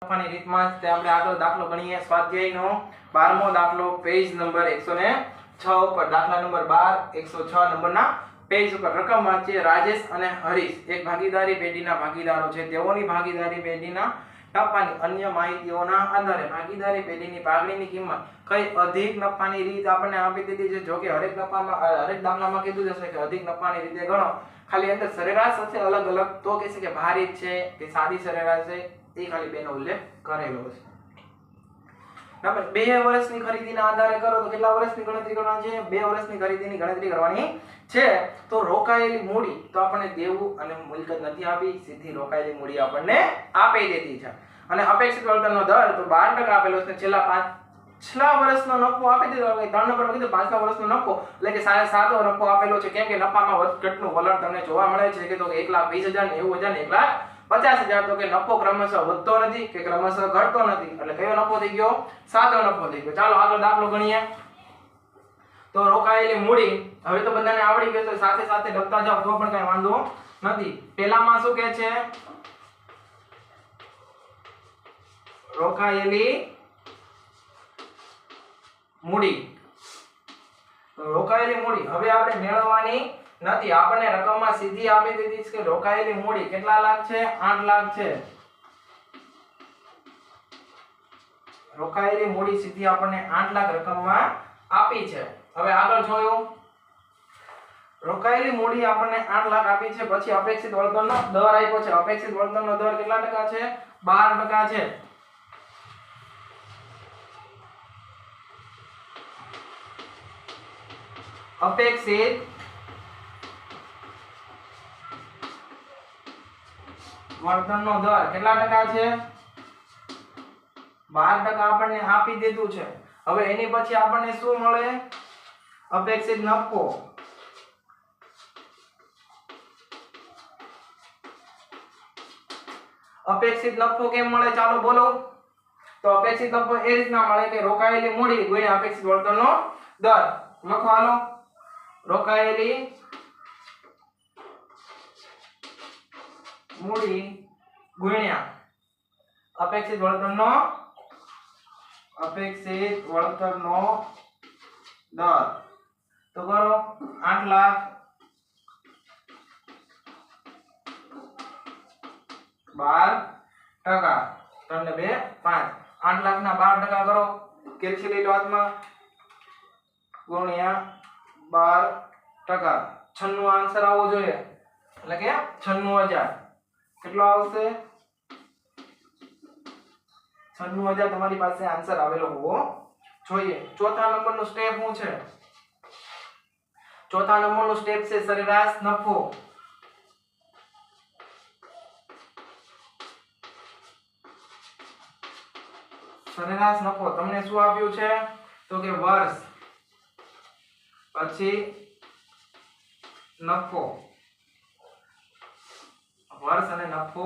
નફાની રીતમાં તે આપણે આગળ દાખલો ગણીએ. સ્વાધ્યાયનો 12મો દાખલો, પેજ નંબર 106 ઉપર, દાખલા નંબર 12 106 નંબરના પેજ ઉપર. રકમ વાંચીએ. રાજેશ અને હરીશ એક ભાગીદારી પેઢીના ભાગીદારો છે. તેઓની ભાગીદારી પેઢીના નફાની અન્ય માહિતીઓના આધારે ભાગીદારી પેઢીની પાઘડીની કિંમત કઈ અધિક નફાની રીત આપણને આપી દીધી છે. જો કે હરેક દાખલામાં કીધું જશે કે અધિક નફાની રીતે ગણો. ખાલી અંદર સરેરાશ હશે અલગ અલગ, તો કહેશે કે ભારિત છે કે સાદી સરેરાશ છે, એ ખાલી બેનો ઉલ્લેખ કરેલો છે. નંબર 2 વર્ષની ખરીદીના આધારે કરો તો કેટલા વર્ષની ગણતરી કરવાની છે? 2 વર્ષની ખરીદીની ગણતરી કરવાની છે. તો રોકાયેલી મૂડી તો આપણને દેવું અને મિલકત નથી આપી, સીધી રોકાયેલી મૂડી આપણને આપી દીધી છે. અને અપેક્ષિત વળતરનો દર તો 12% આપેલો છે. છેલ્લા વર્ષનો નફો આપી દીધો. 3 નંબરમાં કીધું પાછલા વર્ષનો નફો એટલે કે સાદો નફો આપેલો છે. કેમ કે નફામાં વધઘટનું વલણ તમને જોવા મળે છે કે તો 1,20,000 90,000 ને 1,50,000. તો કે નફો ક્રમશઃ વધતો નથી કે ક્રમશઃ ઘટતો નથી, એટલે કયો નફો થઈ ગયો? સાદો નફો થઈ ગયો. ચાલો આગળ દાખલો ગણીએ. તો રોકાયેલી મૂડી હવે તો બધાને આવડી ગયું, તો સાથે સાથે લખતા જાવ તો પણ કઈ વાંધો નથી. પહેલામાં શું કહે છે? રોકાયેલી મૂડી. રોકાયેલી મૂડી હવે આપણે મેળવવાની નથી, આપણને રકમમાં સીધી આપી દીધી છે કે રોકાયેલી મૂડી કેટલા લાખ છે? 8 લાખ છે. રોકાયેલી મૂડી સીધી આપણને 8 લાખ રકમમાં આપી છે. હવે આગળ જોયું, રોકાયેલી મૂડી આપણને 8 લાખ આપી છે. પછી અપેક્ષિત વળતરનો દર આપ્યો છે. અપેક્ષિત વળતરનો દર કેટલા ટકા છે? 12% છે. અપેક્ષિત વળતરનો દર કેટલા ટકા છે? 12% આપણને આપી દીધું છે. હવે એની પછી આપણને શું મળે? અપેક્ષિત નફો. અપેક્ષિત નફો કેમ મળે? ચાલો બોલો. તો અપેક્ષિત નફો એ રીતના મળે કે રોકાયેલી મૂડી ગુણ્યા અપેક્ષિત વળતરનો દર. લખો હાલો. રોકાયેલી મૂડી ગુણ્યા અપેક્ષિત વળતરનો દર. તો કરો 8 લાખ 12%. 3 ને 2 5. 8 લાખ ના 12% કરો. કેલ્સી લઈ લો હાથમાં. ગુણ્યા 12%. 96 આન્સર આવવો જોઈએ. એટલે કે 96,000. કેટલો આવશે? 96,000 તમારી પાસે આન્સર આવેલો હોવો જોઈએ. ચોથા નંબરનું સ્ટેપ શું છે? ચોથા નંબરનું સ્ટેપ છે સરેરાશ નફો. સરેરાશ નફો તમને શું આપ્યું છે? તો કે વર્ષ પછી નફો. વર્ષ અને નફો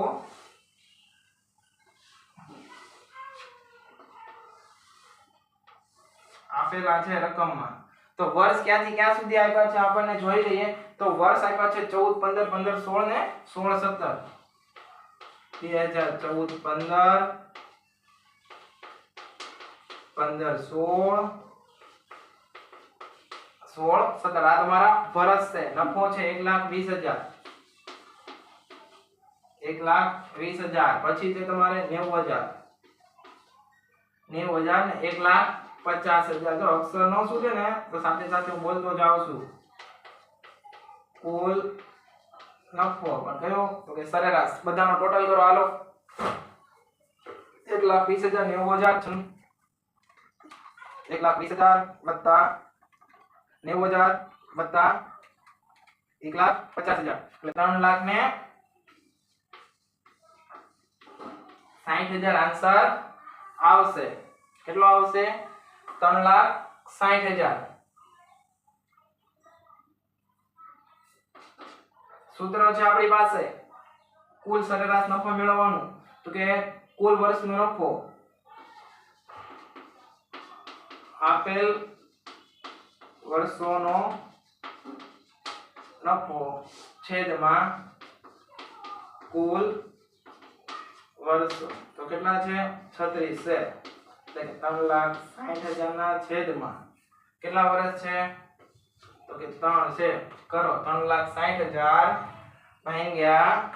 આપેલા છે રકમમાં. તો વર્ષ ક્યાંથી ક્યાં સુધી આપ્યા છે આપણને જોઈ લઈએ. તો વર્ષ આપ્યા છે 14, 15, 15, 16 ને 16, 17. 2014, 15, 16, 17. આ તમારા વર્ષ છે. નફો છે 1,20,000. 1,20,000. પછી છે તમારે 90,000. 90,000 ને 1,50,000. જો અક્ષર નો શું છે ને તો સાથે સાથે હું બોલતો જાઉં છું. કુલ નફો પણ કયો? તો કે સરેરાશ. બધાનો ટોટલ કરો હાલો. 1,20,000 90,000 1,20,000 વત્તા 90,000 વત્તા 1,50,000 એટલે 3,60,000 આન્સર આવશે. કેટલો આવશે? 3,60,000. સૂત્ર છે આપણી પાસે કુલ સરેરાશ નફો મેળવવાનું. તો કે કુલ વર્ષનો નફો આપેલ વર્ષોનો નફો છેદમાં કુલ વર્ષો તો કેટલા છે 36 છે એટલે કે 3,60,000 ના છેદમાં કેટલા વર્ષ છે તો કે 3 છે કરો 3,60,000 ભાગ્યા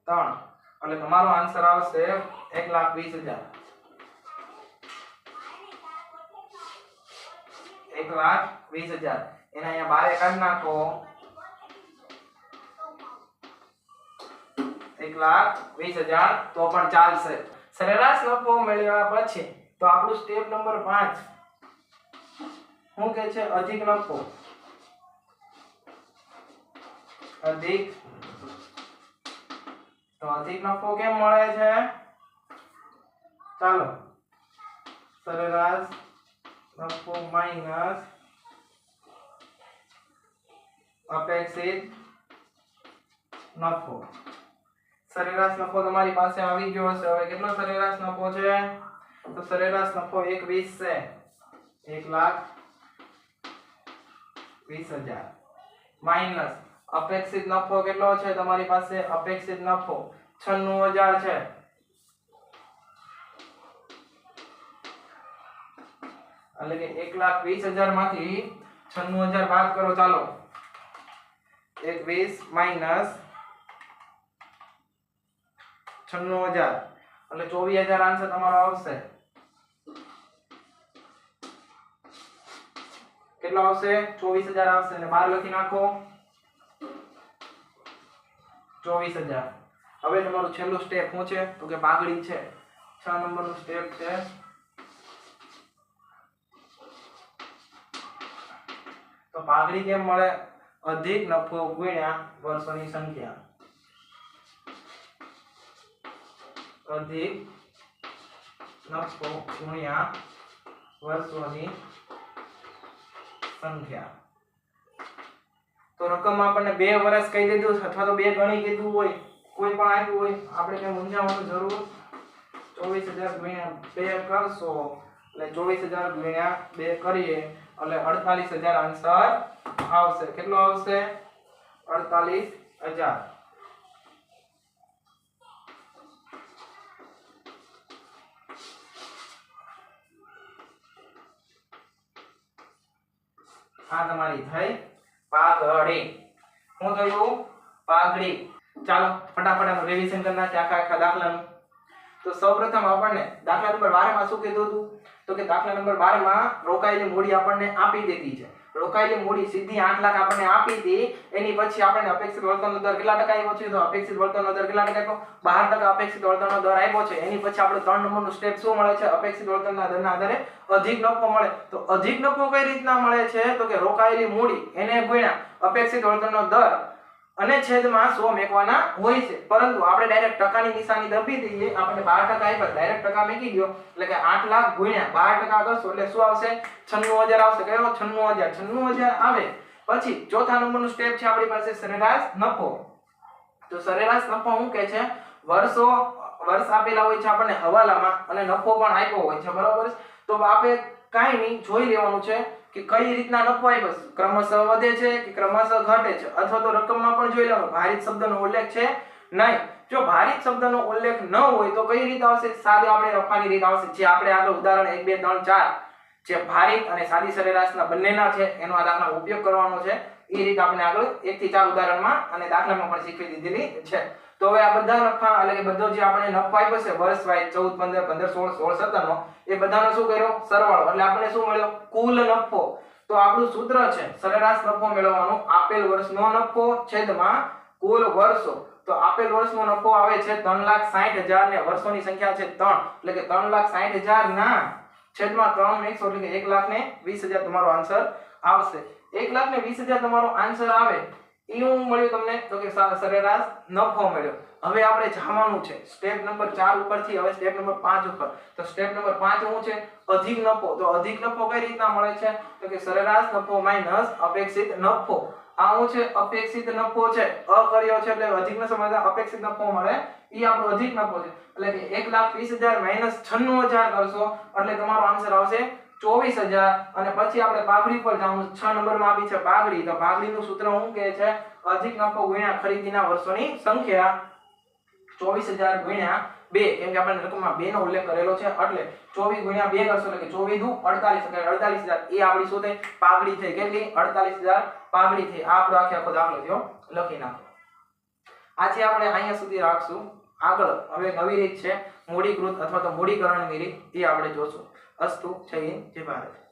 3 એટલે તમારો આન્સર આવશે 1,20,000 1,20,000 એને અહીંયા બારે કાઢી નાખો 1,20,000 તો પણ ચાલશે સરેરાશ નફો મેળવ્યા પછી તો આપણું સ્ટેપ નંબર 5 શું કહે છે અધિક નફો અધિક નફો કેમ મળે છે ચાલો સરેરાશ નફો માઈનસ અપેક્ષિત નફો સરેરાશ નફો તમારી પાસે આવી ગયો હશે હવે કેટલો સરેરાશ નફો છે તો સરેરાશ નફો 1,20 છે 1,20,000 માઈનસ અપેક્ષિત નફો કેટલો છે તમારી પાસે અપેક્ષિત નફો 96,000 છે એટલે કે 1,20,000 માંથી 96,000 બાદ કરો ચાલો 1,20 માઈનસ 96,000 એટલે 24,000 આન્સર તમારો આવશે કેટલો આવશે 24,000 આવશે અને 12 લખી નાખો 24,000 હવે તમારું છેલ્લું સ્ટેપ શું છે તો કે પાઘડી છે 6 નંબરનું સ્ટેપ છે તો પાઘડી કેમ મળે અધિક નફો ગુણ્યા વર્ષોની સંખ્યા અધિક નફો ગુણ્યા વર્ષોની સંખ્યા તો રકમ આપણને 2 વર્ષ કહી દીધું અથવા તો 2 ગણી કીધું હોય કોઈ પણ આપ્યું હોય આપણે કઈ મૂંઝાવવાની જરૂર 24,000 ગુણ્યા 2 કરશો એટલે 24,000 ગુણ્યા 2 કરીએ એટલે 48,000 આન્સર આવશે કેટલો આવશે 48,000 આ તમારી થઈ પાઘડી શું થયું પાઘડી ચાલો ફટાફટ આનું રિવિઝન કરી નાખીએ આખા દાખલાનું તો સૌપ્રથમ આપણને દાખલા નંબર 12 માં શું કીધું હતું તો કે દાખલા નંબર 12 માં રોકાયેલી મૂડી આપણને આપી દીધી છે રોકાયેલી મૂડી સીધી 8 લાખ આપણને આપી હતી એની પછી આપણને અપેક્ષિત વળતરનો દર કેટલા ટકા આવ્યો છે તો અપેક્ષિત વળતરનો દર કેટલા ટકા આપ્યો 12% અપેક્ષિત વળતરનો દર આપ્યો છે એની પછી આપણે 3 નંબરનું સ્ટેપ શું મળે છે અપેક્ષિત વળતરના દરના આધારે અધિક નફો મળે તો અધિક નફો કઈ રીતના મળે છે તો કે રોકાયેલી મૂડી એને ગુણ્યા અપેક્ષિત વળતરનો દર અને છેદમાં 100 મેકવાના હોય છે પરંતુ આપણે ડાયરેક્ટ ટકાની નિશાની દબી દઈએ આપણે 12% આપ્યા ડાયરેક્ટ ટકા મેકી દયો એટલે કે 8 લાખ ગુણ્યા 12% કરશો એટલે શું આવશે 96,000 આવશે કયો 96,000 આવે પછી ચોથા નંબરનું સ્ટેપ છે આપણી પાસે સરેરાશ નફો તો સરેરાશ નફો શું કહે છે વર્ષ આપેલા હોય છે આપણને હવાલામાં અને નફો પણ આપ્યો હોય છે બરાબર તો આપણે કાઈ નહીં જોઈ લેવાનું છે કે કઈ રીતના નફો આવ્યો ક્રમશઃ વધે છે કે ક્રમશઃ ઘટે છે અથવા તો રકમમાં પણ જોઈ લેવાનું ભારિત શબ્દનો ઉલ્લેખ છે નહીં જો ભારિત શબ્દનો ઉલ્લેખ ન હોય તો કઈ રીત આવશે સાદી આપણે રફાની રીત આવશે જે આપણે આગળ ઉદાહરણ 1 2 3 4 જે ભારિત અને સાદી સરેરાશના બંનેના છે એનો આ દાખલાનો ઉપયોગ કરવાનો છે એ રીત આપણે આગળ 1 થી 4 ઉદાહરણમાં અને દાખલામાં પણ શીખવી દીધેલી છે તો હવે આ બધા નફા એટલે કે બધો જે આપણે નફો આપ્યો છે વર્ષ વાઇઝ 14 15 15 16 16 17 નો એ બધાનો શું કર્યો સરવાળો એટલે આપણે શું મળ્યો કુલ નફો તો આપણું સૂત્ર છે સરેરાશ નફો મેળવવાનું આપેલ વર્ષનો નફો છેદમાં કુલ વર્ષો તો આપેલ વર્ષનો નફો આવે છે 3,60,000 ને વર્ષોની સંખ્યા છે 3 એટલે કે 3,60,000 ના છેદમાં 3 એટલે કે 1,20,000 તમારો આન્સર આવશે 1,20,000 તમારો આન્સર આવે એવું મળ્યું તમને તો કે સરેરાશ નફો મળ્યો હવે આપણે જવાનું છે સ્ટેપ નંબર 4 ઉપરથી હવે સ્ટેપ નંબર 5 ઉપર તો સ્ટેપ નંબર 5 શું છે અધિક નફો તો અધિક નફો કઈ રીતના મળે છે તો કે સરેરાશ નફો માઈનસ અપેક્ષિત નફો આ શું છે અપેક્ષિત નફો છે અ કર્યો છે એટલે અધિક નફો મળે અપેક્ષિત નફો મળે ઈ આપણો અધિક નફો છે એટલે કે 1,20,000 માઈનસ 96,000 કરશો એટલે તમારો આન્સર આવશે 24,000 અને પછી આપણે પાઘડી પર જવાનું 6 નંબરમાં આપી છે પાઘડી તો પાઘડીનું સૂત્ર શું કહે છે અધિક નફો ગુણ્યા ખરીદીના વર્ષોની સંખ્યા 24,000 ગુણ્યા 2 કેમ કે આપણે રકમમાં 2 નો ઉલ્લેખ કરેલો છે એટલે 24 ગુણ્યા 2 કરશો એટલે કે 24 દુ 48 એટલે 48,000 એ આપણી શું થઈ પાઘડી થઈ કેટલી 48,000 પાઘડી થઈ આ આપણો આખો દાખલો થયો લખી નાખો આજે આપણે અહીંયા સુધી રાખશું આગળ હવે નવી રીત છે મૂડીકૃત અથવા તો મૂડીકરણની રીત એ આપણે જોશું અસ્તુ જય હિન્દ જય ભારત